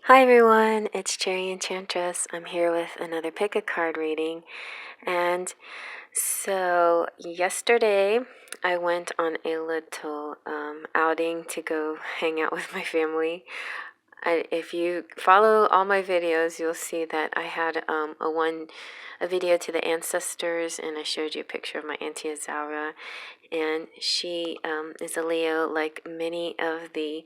Hi everyone, it's Cherry Enchantress. I'm here with another pick a card reading. And so yesterday I went on a little outing to go hang out with my family. If you follow all my videos, you'll see that I had a video to the ancestors, and I showed you a picture of my Auntie Azaura, and she is a Leo, like many of the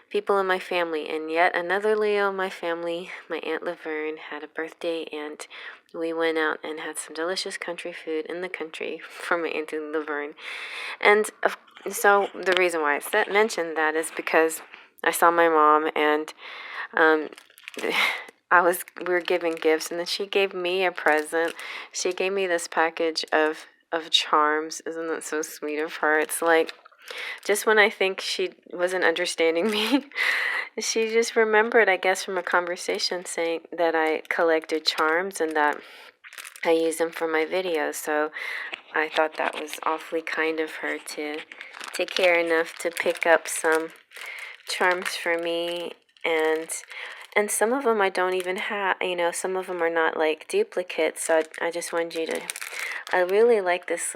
people in my family. And yet another Leo in my family, my Aunt Laverne, had a birthday, and we went out and had some delicious country food in the country for my Auntie Laverne. And so the reason why I mentioned that is because I saw my mom, and um, we were giving gifts, and then she gave me a present. She gave me this package of charms. Isn't that so sweet of her? It's like, just when I think she wasn't understanding me, she just remembered, I guess, from a conversation saying that I collected charms and that I use them for my videos. So I thought that was awfully kind of her to care enough to pick up some charms for me. And some of them I don't even have, some of them are not like duplicates. So I just wanted you to, I really like this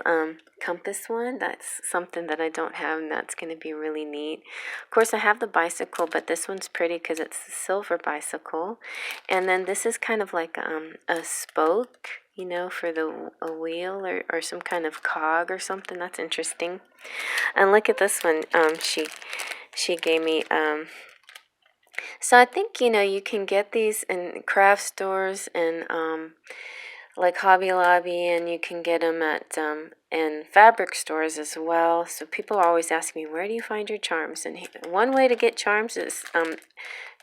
compass one. That's something that I don't have, and that's going to be really neat. Of course, I have the bicycle, but this one's pretty because it's a silver bicycle. And then this is kind of like a spoke, for a wheel, or some kind of cog or something. That's interesting. And look at this one. She gave me. So I think you can get these in craft stores and like Hobby Lobby, and you can get them at in fabric stores as well. So people always ask me, where do you find your charms? And one way to get charms is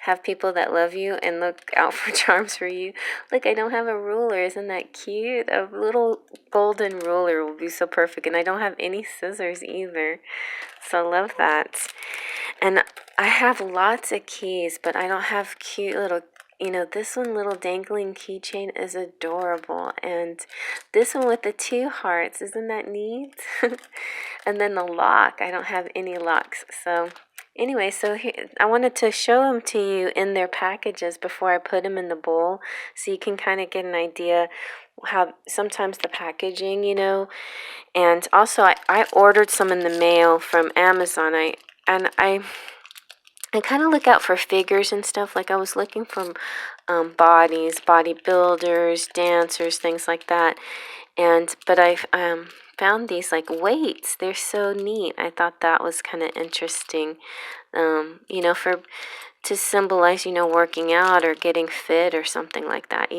have people that love you and look out for charms for you. Look, I don't have a ruler. Isn't that cute? A little golden ruler will be so perfect. And I don't have any scissors either. So I love that. And I have lots of keys, but I don't have cute little, this one little dangling keychain is adorable. And this one with the 2 hearts, isn't that neat? And then the lock, I don't have any locks. So anyway, so here, I wanted to show them to you in their packages before I put them in the bowl, so you can kind of get an idea how sometimes the packaging, and also I ordered some in the mail from Amazon. I kind of look out for figures and stuff. Like I was looking for bodies, bodybuilders, dancers, things like that. But I found these like weights. They're so neat. I thought that was kind of interesting. For to symbolize, working out or getting fit or something like that.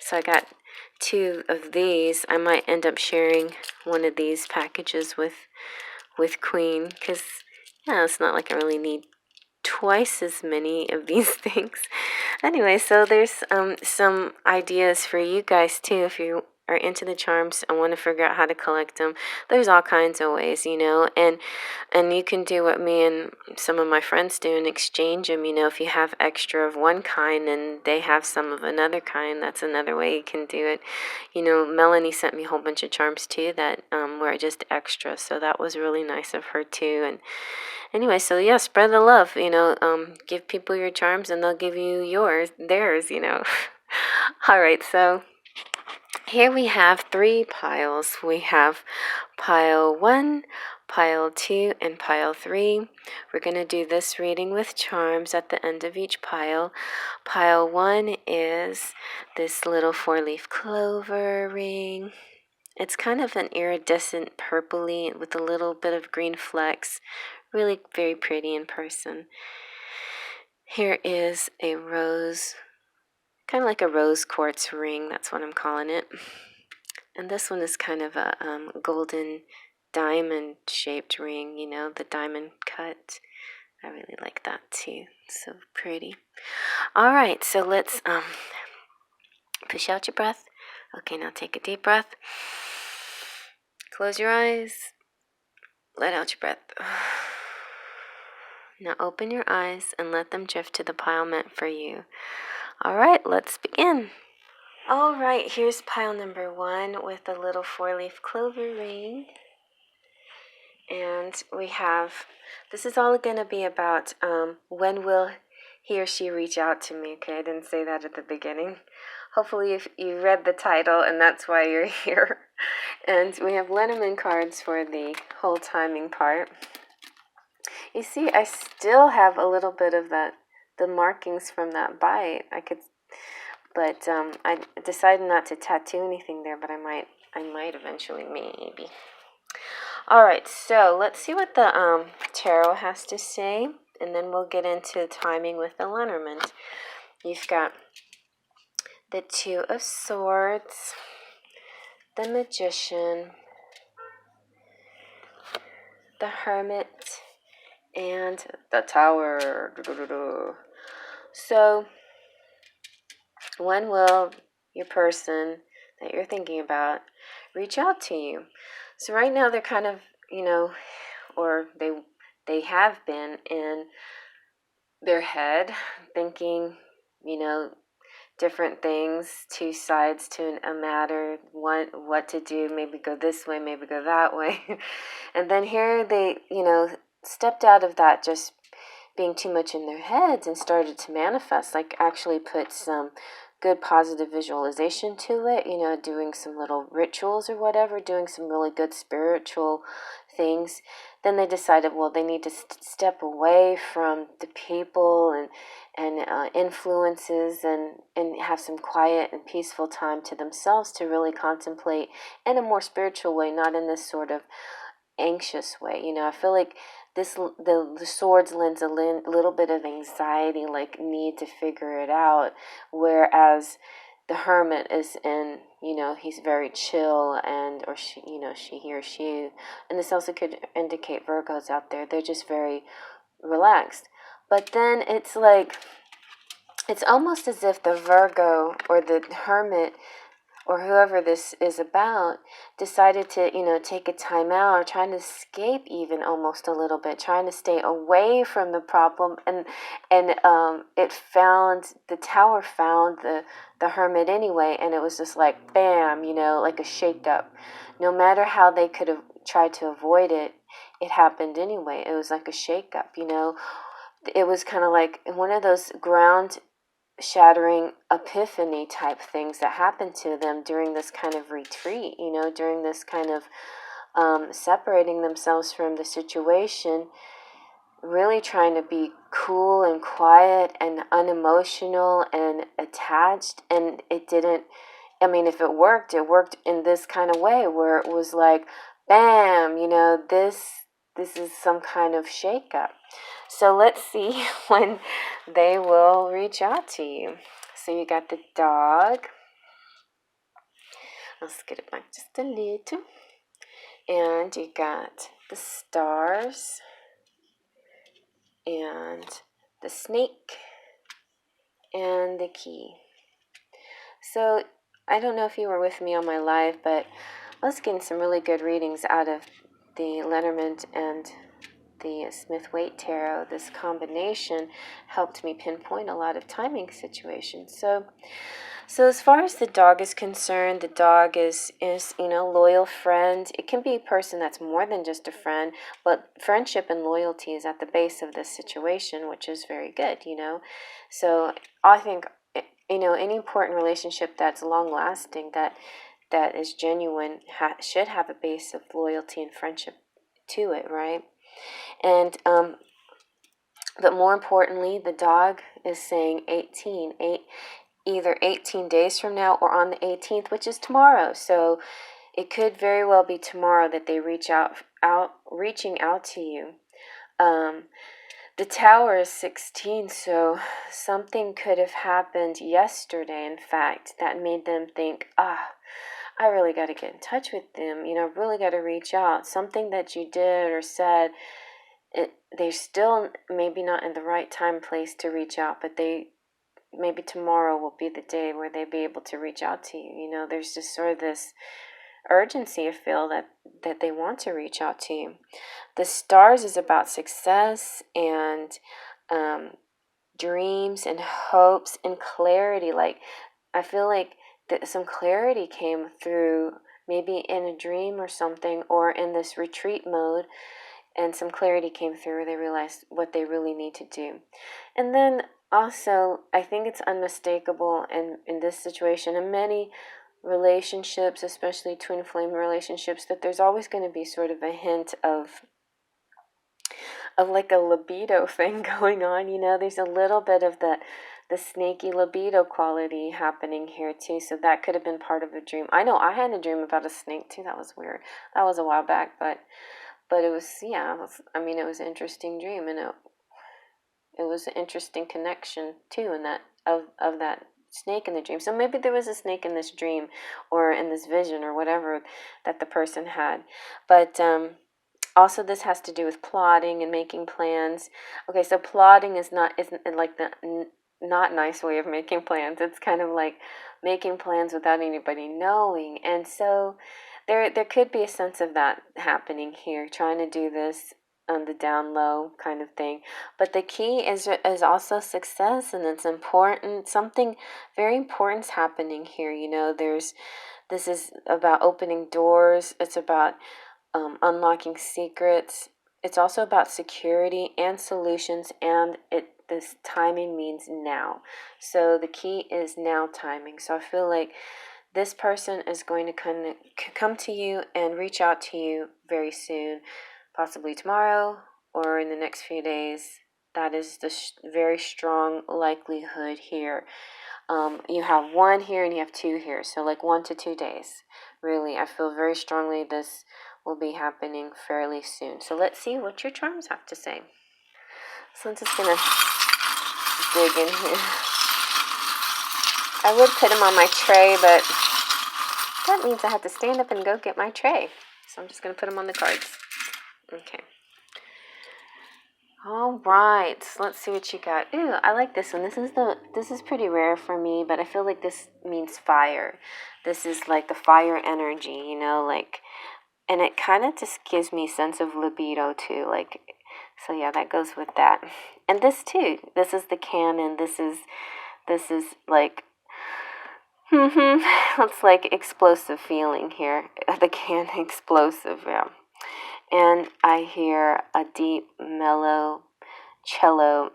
So I got 2 of these. I might end up sharing one of these packages with Queen, because it's not like I really need twice as many of these things. Anyway, so there's some ideas for you guys too if you are into the charms and want to figure out how to collect them. There's all kinds of ways, and you can do what me and some of my friends do and exchange them. If you have extra of one kind and they have some of another kind, that's another way you can do it. Melanie sent me a whole bunch of charms too that were just extra, so that was really nice of her too. And anyway, so yeah, spread the love, give people your charms and they'll give you theirs. All right, so here we have 3 piles. We have pile 1, pile 2, and pile 3. We're going to do this reading with charms at the end of each pile. Pile 1 is this little 4-leaf clover ring. It's kind of an iridescent purpley with a little bit of green flecks. Really very pretty in person. Here is a rose, kind of like a rose quartz ring. That's what I'm calling it. And this one is kind of a golden diamond shaped ring, the diamond cut. I really like that too. So pretty. All right, so let's push out your breath. Okay, now take a deep breath. Close your eyes. Let out your breath. Now open your eyes and let them drift to the pile meant for you. All right, let's begin. All right, here's pile number 1 with a little 4-leaf clover ring. And we have, this is all going to be about when will he or she reach out to me. Okay, I didn't say that at the beginning. Hopefully if you read the title and that's why you're here. And we have Lenormand cards for the whole timing part. You see, I still have a little bit of the markings from that bite. But I decided not to tattoo anything there, but I might eventually, maybe. All right, so let's see what the tarot has to say, and then we'll get into timing with the Lenormand. You've got the Two of Swords, the Magician, the Hermit, and the Tower. So, when will your person that you're thinking about reach out to you? So right now they're kind of, or they have been in their head thinking, different things, two sides to a matter, what to do, maybe go this way, maybe go that way. And then here they, stepped out of that just being too much in their heads and started to manifest, like actually put some good positive visualization to it, doing some little rituals or whatever, doing some really good spiritual things. Then they decided, well, they need to step away from the people and influences and have some quiet and peaceful time to themselves to really contemplate in a more spiritual way, not in this sort of anxious way. I feel like the swords lends a little bit of anxiety, like need to figure it out, whereas the Hermit is in, he's very chill, and or she, he or she, and this also could indicate Virgos out there. They're just very relaxed. But then it's like, it's almost as if the Virgo or the Hermit or whoever this is about decided to, take a time out, or trying to escape even almost a little bit, trying to stay away from the problem. And the tower found the Hermit anyway, and it was just like, bam, like a shakeup. No matter how they could have tried to avoid it, it happened anyway. It was like a shakeup, It was kind of like one of those ground shattering epiphany type things that happened to them during this kind of retreat, during this kind of separating themselves from the situation, really trying to be cool and quiet and unemotional and attached. And it didn't, if it worked in this kind of way where it was like, bam, this is some kind of shakeup. So let's see when they will reach out to you. So you got the dog. Let's get it back just a little. And you got the stars. And the snake. And the key. So I don't know if you were with me on my live, but I was getting some really good readings out of the Lenormand and the Smith-Waite Tarot. This combination helped me pinpoint a lot of timing situations. So as far as the dog is concerned, the dog is loyal friend. It can be a person that's more than just a friend, but friendship and loyalty is at the base of this situation, which is very good, So I think, any important relationship that's long-lasting, that is genuine, should have a base of loyalty and friendship to it, right? And but more importantly, the dog is saying 18, either 18 days from now or on the 18th, which is tomorrow. So it could very well be tomorrow that they reaching out to you. The tower is 16, so something could have happened yesterday, in fact, that made them think, I really got to get in touch with them, really got to reach out. Something that you did or said, they're still maybe not in the right time, place to reach out, but maybe tomorrow will be the day where they be able to reach out to you. There's just sort of this urgency, I feel, that they want to reach out to you. The stars is about success and dreams and hopes and clarity. Like, I feel like some clarity came through, maybe in a dream or something, or in this retreat mode, and some clarity came through. They realized what they really need to do. And then also, I think it's unmistakable in this situation, in many relationships, especially twin flame relationships, that there's always going to be sort of a hint of like a libido thing going on. There's a little bit of the snaky libido quality happening here too. So that could have been part of the dream. I know I had a dream about a snake too. That was weird. That was a while back, but it was, yeah, it was an interesting dream, and it was an interesting connection too, in that of that snake in the dream. So maybe there was a snake in this dream or in this vision or whatever that the person had. But also, this has to do with plotting and making plans. Okay, so plotting isn't like the not nice way of making plans. It's kind of like making plans without anybody knowing. And so there could be a sense of that happening here, trying to do this on the down low kind of thing. But the key is also success, and it's important. Something very important is happening here. This is about opening doors. It's about unlocking secrets. It's also about security and solutions, and this timing means now. So the key is now timing. So I feel like this person is going to come to you and reach out to you very soon, possibly tomorrow or in the next few days. That is the very strong likelihood here. You have one here and you have two here, so like 1 to 2 days. Really, I feel very strongly this will be happening fairly soon. So let's see what your charms have to say. So I'm just gonna dig in here. I would put them on my tray, but that means I have to stand up and go get my tray. So I'm just gonna put them on the cards. Okay. All right, let's see what you got. Ooh, I like this one. This is pretty rare for me, but I feel like this means fire. This is like the fire energy, and it kind of just gives me a sense of libido too. So yeah, that goes with that. And this too. This is the canon. This is like it's like explosive feeling here. The canon explosive, yeah. And I hear a deep, mellow cello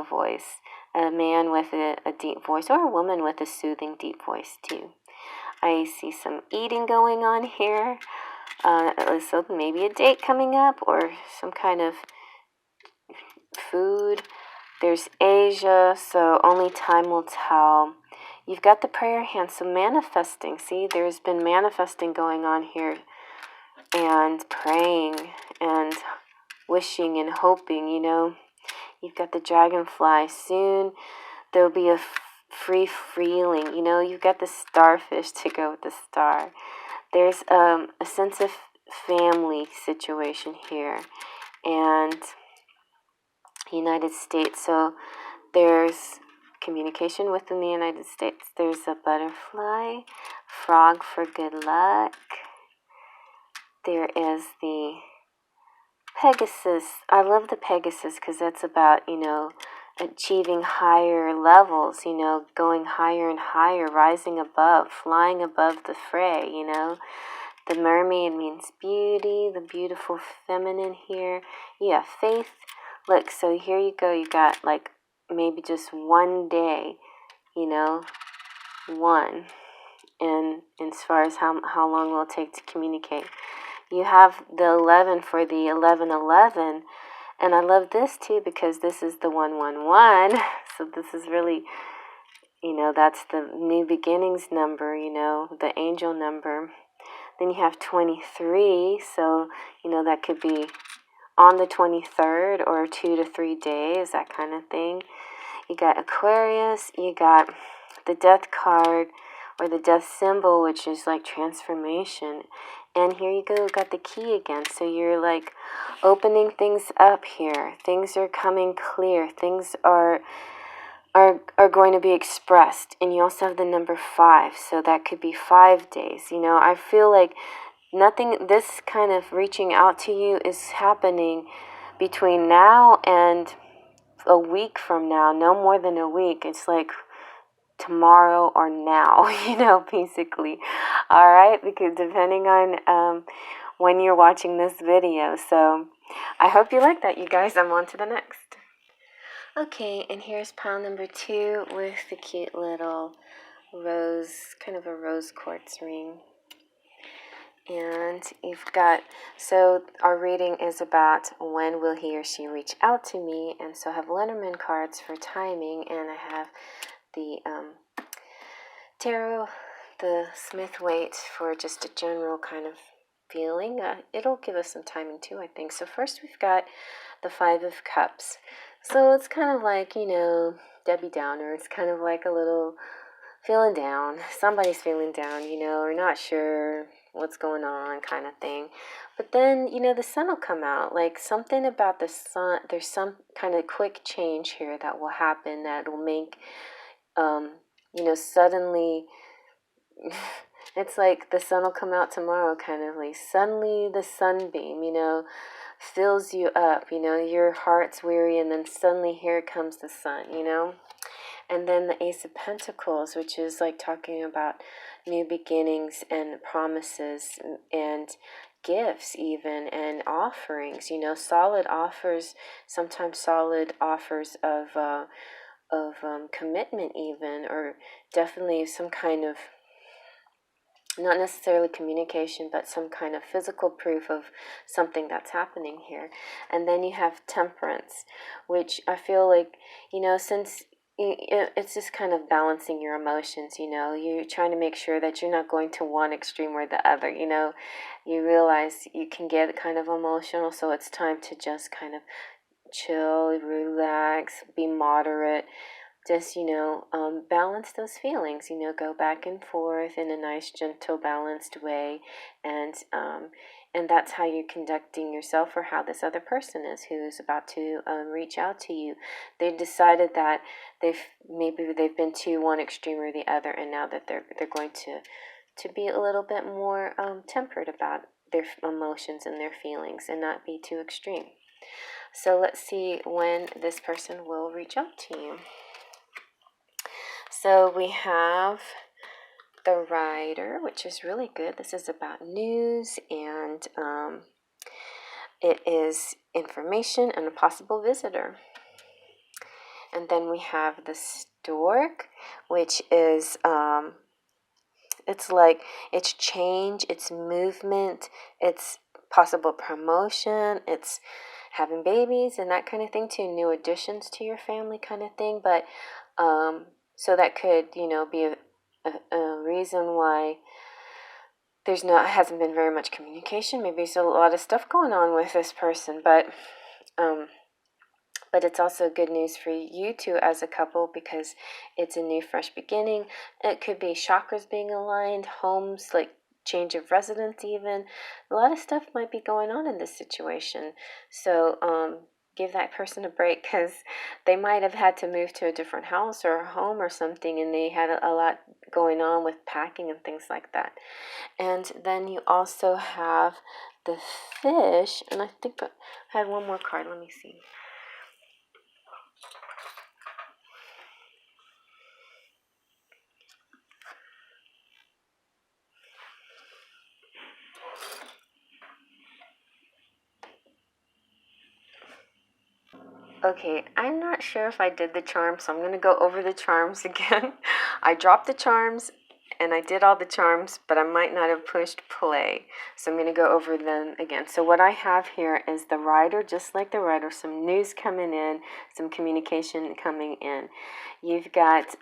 voice. A man with a deep voice, or a woman with a soothing, deep voice, too. I see some eating going on here. So maybe a date coming up, or some kind of food. There's Asia, so only time will tell. You've got the prayer hand, so manifesting. See, there's been manifesting going on here, and praying and wishing and hoping, You've got the dragonfly. Soon there'll be a free feeling, You've got the starfish to go with the star. There's a sense of family situation here, and United States. So there's communication within the United States. There's a butterfly, frog for good luck. There is the Pegasus. I love the Pegasus because that's about, achieving higher levels, going higher and higher, rising above, flying above the fray, The mermaid means beauty, the beautiful feminine here. You have faith. Look, so here you go. You got like maybe just 1 day, one. And as far as how long will it take to communicate. You have the 11 for the 1111, and I love this too because this is the 111. So this is really, that's the new beginnings number, the angel number. Then you have 23, so that could be on the 23rd or 2 to 3 days, that kind of thing. You got Aquarius, you got the death card or the death symbol, which is like transformation. And here you go, got the key again. So you're like opening things up here. Things are coming clear. Things are going to be expressed. And you also have the number 5. So that could be 5 days. I feel like this kind of reaching out to you is happening between now and a week from now. No more than a week. It's like tomorrow or now, basically. All right, because depending on when you're watching this video. So I hope you like that, you guys. I'm on to the next. Okay, and here's pile number 2 with the cute little rose, kind of a rose quartz ring. And you've got, so our reading is about when will he or she reach out to me. And so I have Lenormand cards for timing, and I have the tarot, the Smith weight for just a general kind of feeling. It'll give us some timing too, I think. So first we've got the 5 of Cups. So it's kind of like, Debbie Downer. It's kind of like a little feeling down. Somebody's feeling down, or not sure what's going on kind of thing. But then, the sun will come out. Like something about the sun, there's some kind of quick change here that will happen that will make, suddenly, it's like the sun will come out tomorrow kind of like suddenly the sunbeam, fills you up, your heart's weary and then suddenly here comes the sun, And then the Ace of Pentacles, which is like talking about new beginnings and promises and gifts even and offerings, solid offers, sometimes solid offers of commitment even, or definitely some kind of, not necessarily communication, but some kind of physical proof of something that's happening here. And then you have Temperance, which I feel like, since it's just kind of balancing your emotions, you're trying to make sure that you're not going to one extreme or the other, you realize you can get kind of emotional, so it's time to just kind of chill, relax, be moderate, just balance those feelings, go back and forth in a nice gentle balanced way, and that's how you're conducting yourself, or how this other person is who's about to reach out to you. They've decided that they've been to one extreme or the other, and now that they're going to be a little bit more tempered about their emotions and their feelings and not be too extreme. So let's see when this person will reach out to you. So we have the Rider, which is really good. This is about news, and it is information and a possible visitor. And then we have the Stork, which is it's like it's change, it's movement, it's possible promotion, it's having babies and that kind of thing too, new additions to your family kind of thing. But so that could, be a reason why hasn't been very much communication. Maybe there's a lot of stuff going on with this person, but it's also good news for you two as a couple, because it's a new, fresh beginning. It could be chakras being aligned, homes, like change of residence even. A lot of stuff might be going on in this situation. So give that person a break, because they might have had to move to a different house or a home or something, and they had a lot going on with packing and things like that. And then you also have the Fish, and I think I had one more card. Let me see. Okay, I'm not sure if I did the charms, so I'm going to go over the charms again. I dropped the charms and I did all the charms, but I might not have pushed play. So I'm going to go over them again. So what I have here is the Rider, just like the Rider, some news coming in, some communication coming in. You've got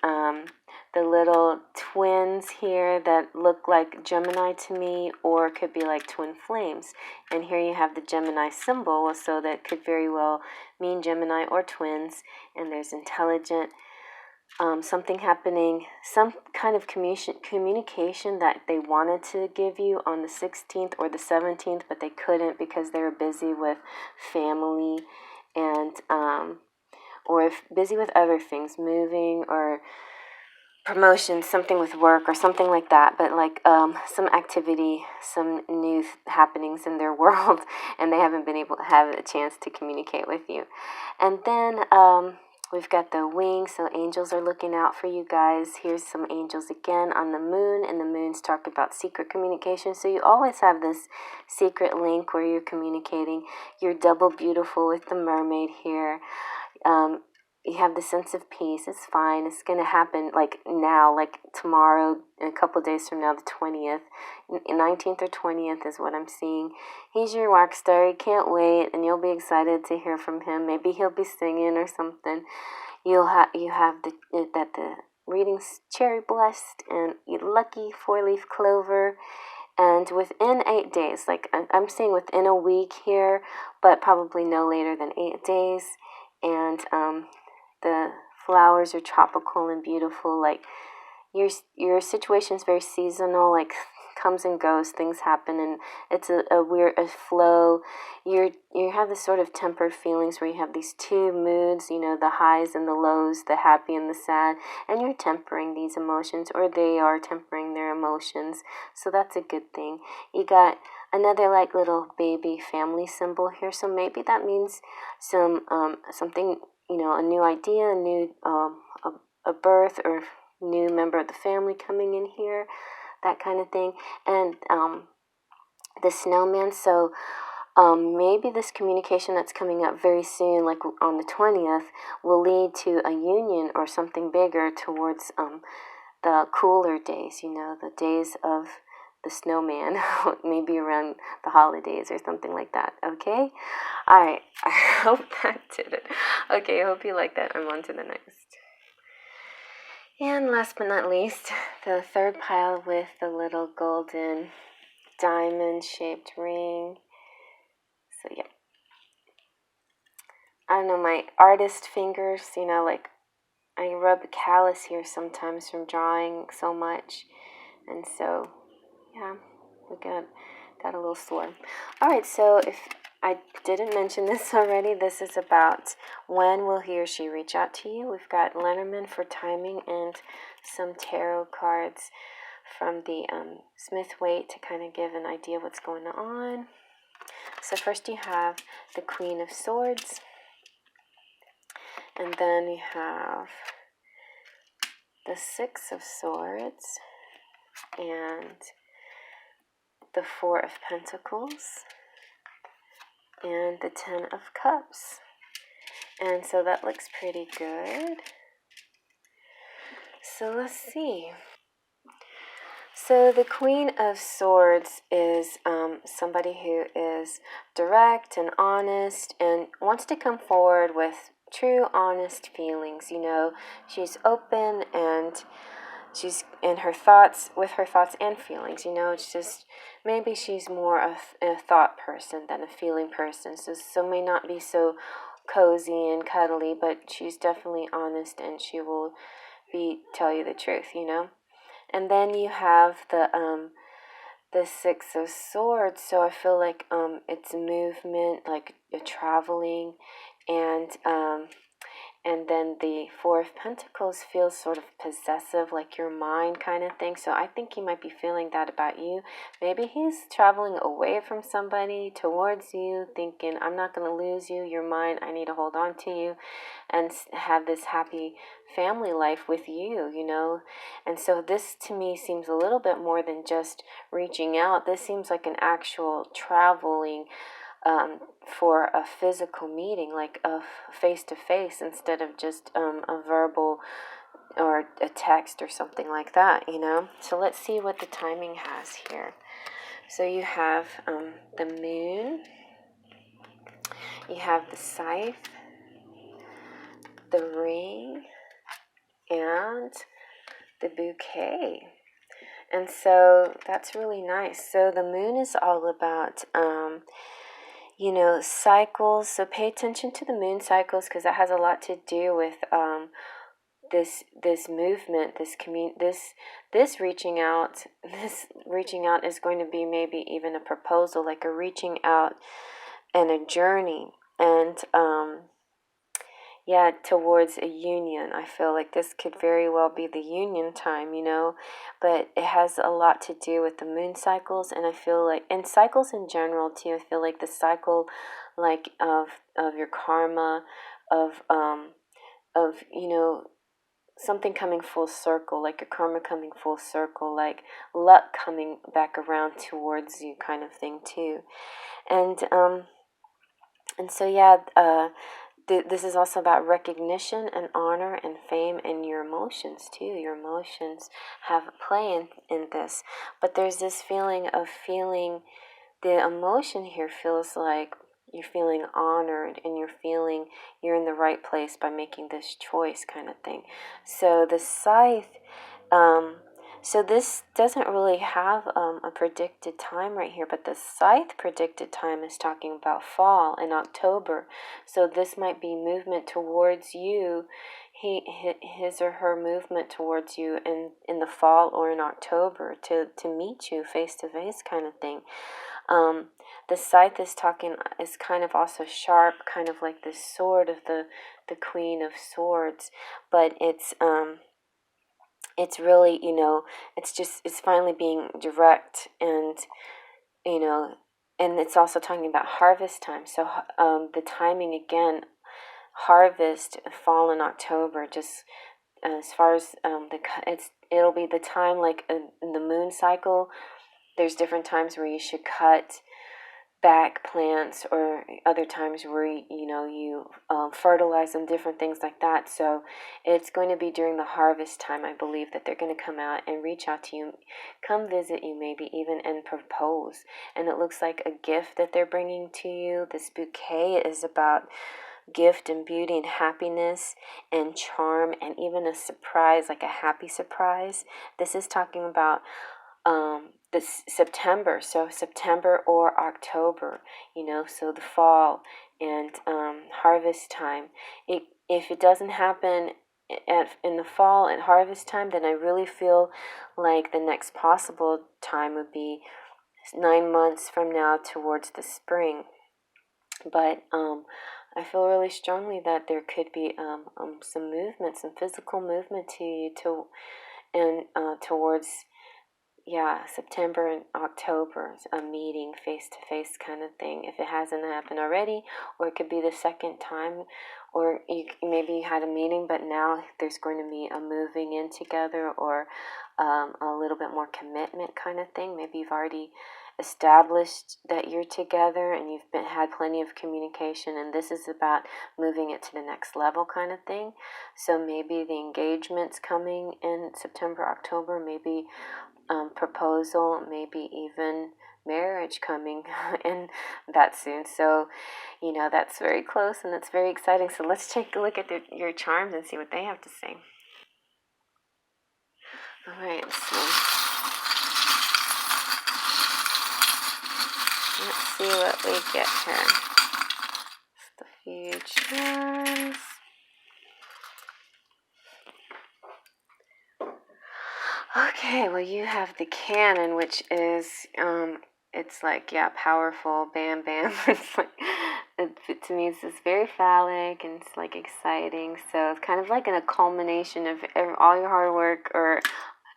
the little twins here that look like Gemini to me, or could be like twin flames. And here you have the Gemini symbol, so that could very well mean Gemini or twins. And there's intelligent, something happening, some kind of communication that they wanted to give you on the 16th or the 17th, but they couldn't because they were busy with family and or if busy with other things, moving or promotion, something with work or something like that, but like some activity, some new happenings in their world, and they haven't been able to have a chance to communicate with you. And then we've got the wings, so angels are looking out for you guys. Here's some angels again on the moon, and the moon's talking about secret communication. So you always have this secret link where you're communicating. You're double beautiful with the mermaid here. you have the sense of peace. It's fine. It's going to happen like now, like tomorrow, a couple days from now, the 20th. 19th or 20th is what I'm seeing. He's your rock star. You can't wait, and you'll be excited to hear from him. Maybe he'll be singing or something. You have the reading's cherry blessed and lucky 4-leaf clover. And within 8 days, like I'm saying within a week here, but probably no later than 8 days. And the flowers are tropical and beautiful. Like your situation is very seasonal, like comes and goes, things happen, and it's a weird flow. You have this sort of tempered feelings where you have these two moods, the highs and the lows, the happy and the sad, and you're tempering these emotions, or they are tempering their emotions. So that's a good thing. You got another like little baby family symbol here, so maybe that means something, a new idea, a new a birth or new member of the family coming in here, that kind of thing. And the snowman, so maybe this communication that's coming up very soon, like on the 20th, will lead to a union or something bigger towards the cooler days, the days of the snowman, maybe around the holidays or something like that. Okay? All right. I hope that did it. Okay, I hope you like that. I'm on to the next. And last but not least, the third pile with the little golden diamond-shaped ring. So yeah. I don't know, my artist fingers, like I rub a callus here sometimes from drawing so much. And so, yeah, we got a little sore. All right, so if I didn't mention this already, this is about when will he or she reach out to you. We've got Lenormand for timing and some tarot cards from the Smith Waite to kind of give an idea of what's going on. So first you have the Queen of Swords, and then you have the Six of Swords, and the Four of Pentacles, and the Ten of Cups. And so that looks pretty good. So let's see. So the Queen of Swords is somebody who is direct and honest and wants to come forward with true, honest feelings. She's open and she's in her thoughts, with her thoughts and feelings. It's just maybe she's more a thought person than a feeling person. So may not be so cozy and cuddly, but she's definitely honest and she will tell you the truth. And then you have the Six of Swords. So I feel like it's movement, like traveling, and then the Four of Pentacles feels sort of possessive, like your mind kind of thing. So I think he might be feeling that about you. Maybe he's traveling away from somebody towards you, thinking, I'm not going to lose you. You're mine. I need to hold on to you and have this happy family life with you, And so this to me seems a little bit more than just reaching out. This seems like an actual traveling for a physical meeting, like a face-to-face, instead of just a verbal or a text or something like that, So let's see what the timing has here. So you have the moon, you have the scythe, the ring, and the bouquet. And so that's really nice. So the moon is all about cycles. So pay attention to the moon cycles, because that has a lot to do with this movement, this reaching out. This reaching out is going to be maybe even a proposal, like a reaching out and a journey, and towards a union. I feel like this could very well be the union time, but it has a lot to do with the moon cycles, and I feel like, and cycles in general too, I feel like the cycle, like of your karma, of something coming full circle, like your karma coming full circle, like luck coming back around towards you kind of thing too. And so this is also about recognition and honor and fame and your emotions too. Your emotions have play in this. But there's this feeling of feeling, the emotion here feels like you're feeling honored and you're feeling you're in the right place by making this choice kind of thing. So the scythe, so this doesn't really have a predicted time right here, but the scythe predicted time is talking about fall in October. So this might be movement towards you, his or her movement towards you in the fall or in October to meet you face to face kind of thing. The scythe is kind of also sharp, kind of like the sword of the Queen of Swords, but it's really, it's finally being direct, and and it's also talking about harvest time. So the timing again, harvest, fall in October, just as far as it'll be the time like in the moon cycle. There's different times where you should cut back plants, or other times where you fertilize them, different things like that. So it's going to be during the harvest time, I believe, that they're going to come out and reach out to you, come visit you, maybe even, and propose. And it looks like a gift that they're bringing to you. This bouquet is about gift and beauty and happiness and charm, and even a surprise, like a happy surprise. This is talking about this September, so September or October, so the fall and harvest time. If it doesn't happen in the fall and harvest time, then I really feel like the next possible time would be 9 months from now towards the spring. But I feel really strongly that there could be some movement, some physical movement to you towards September and October, a meeting face-to-face kind of thing, if it hasn't happened already, or it could be the second time, or maybe you had a meeting, but now there's going to be a moving in together, or a little bit more commitment kind of thing. Maybe you've already established that you're together and you've had plenty of communication, and this is about moving it to the next level kind of thing. So maybe the engagement's coming in September, October, maybe proposal, maybe even marriage coming in that soon. So, that's very close and that's very exciting. So let's take a look at your charms and see what they have to say. All right, so let's see what we get here. Just a few charms. Okay, well, you have the cannon, which is it's like, powerful, bam bam. It's like, to me, it's very phallic and it's like exciting. So it's kind of like a culmination of all your hard work, or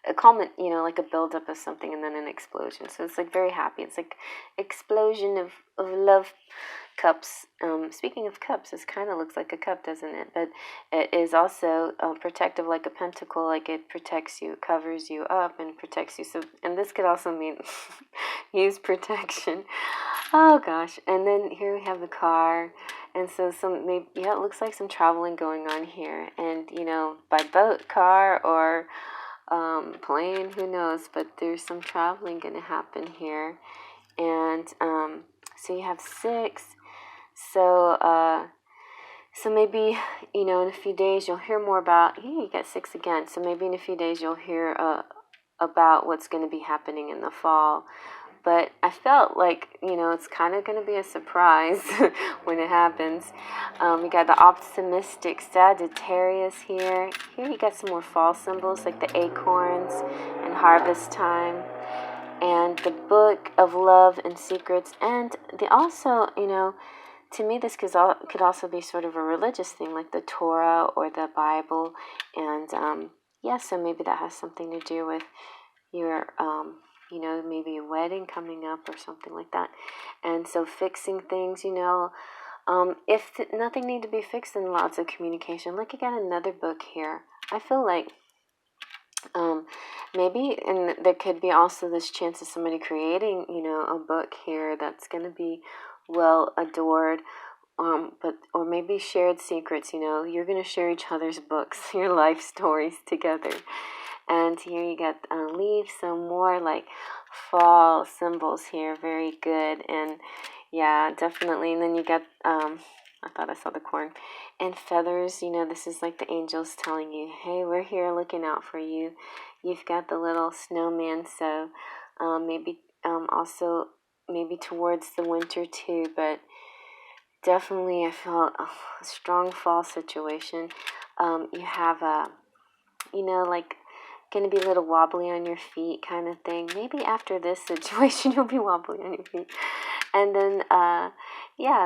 like a buildup of something and then an explosion. So it's like very happy. It's like explosion of love cups. Speaking of cups, this kind of looks like a cup, doesn't it? But it is also protective, like a pentacle, like it protects you, covers you up and protects you. So, and this could also mean use protection. Oh gosh. And then here we have the car. And so it looks like some traveling going on here. And, by boat, car, or plane, who knows, but there's some traveling going to happen here. And so you have 6. So maybe, in a few days you'll hear more about, you get 6 again. So maybe in a few days you'll hear about what's going to be happening in the fall. But I felt like, it's kind of going to be a surprise when it happens. We got the optimistic Sagittarius here. Here you got some more fall symbols like the acorns and harvest time. And the book of love and secrets. And they also, to me, this could also be sort of a religious thing, like the Torah or the Bible. And so maybe that has something to do with your maybe a wedding coming up or something like that. And so fixing things, if nothing need to be fixed, then lots of communication. Look, again, another book here. I feel like maybe, and there could be also this chance of somebody creating, a book here that's going to be well adored, or maybe shared secrets. You're gonna share each other's books, your life stories together. And here you get leaves, some more like fall symbols here. Very good. And yeah, definitely. And then you get I thought I saw the corn and feathers. This is like the angels telling you, hey, we're here looking out for you. You've got the little snowman, so maybe also maybe towards the winter too, but definitely I felt a strong fall situation. You have like going to be a little wobbly on your feet kind of thing. Maybe after this situation, you'll be wobbly on your feet. And then,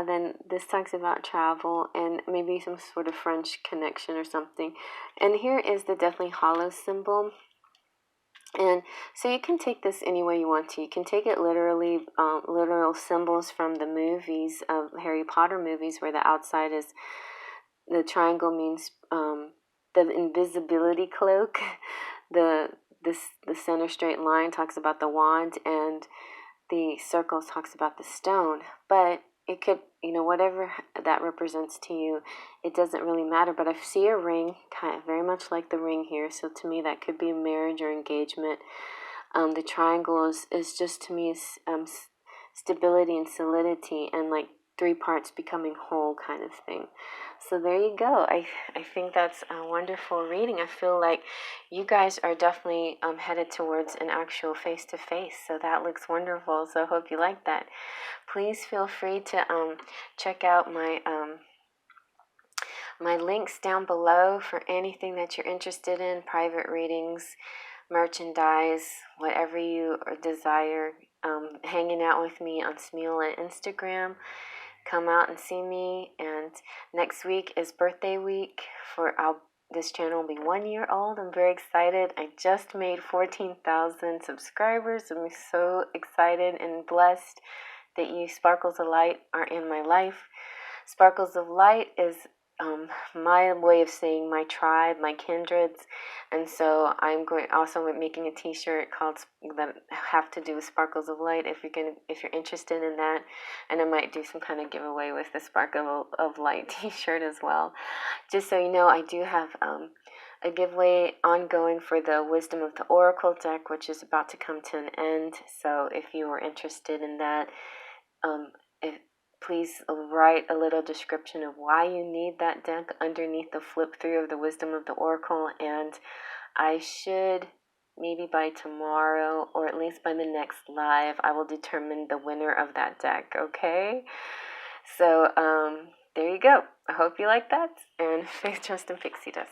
then this talks about travel and maybe some sort of French connection or something. And here is the Deathly Hollow symbol. And so you can take this any way you want to. You can take it literally, literal symbols from the movies, of Harry Potter movies, where the outside is, the triangle means the invisibility cloak. The center straight line talks about the wand, and the circle talks about the stone. But it could, whatever that represents to you, it doesn't really matter. But I see a ring, kind of very much like the ring here. So to me, that could be a marriage or engagement. The triangle is just to me stability and solidity, and like three parts becoming whole kind of thing. So there you go. I think that's a wonderful reading. I feel like you guys are definitely headed towards an actual face-to-face. So that looks wonderful. So I hope you like that. Please feel free to check out my links down below for anything that you're interested in, private readings, merchandise, whatever you desire. Hanging out with me on Smule and Instagram. Come out and see me. And next week is birthday week this channel will be 1 year old. I'm very excited. I just made 14,000 subscribers. I'm so excited and blessed that you Sparkles of Light are in my life. Sparkles of Light is my way of saying my tribe, my kindreds. And so I'm also making a t-shirt called that have to do with Sparkles of Light if you're interested in that. And I might do some kind of giveaway with the Sparkle of Light t-shirt as well. Just so you know, I do have a giveaway ongoing for the Wisdom of the Oracle deck, which is about to come to an end. So if you are interested in that, please write a little description of why you need that deck underneath the flip through of the Wisdom of the Oracle, and I should, maybe by tomorrow or at least by the next live, I will determine the winner of that deck, okay? So there you go. I hope you like that, and faith, trust, and pixie dust.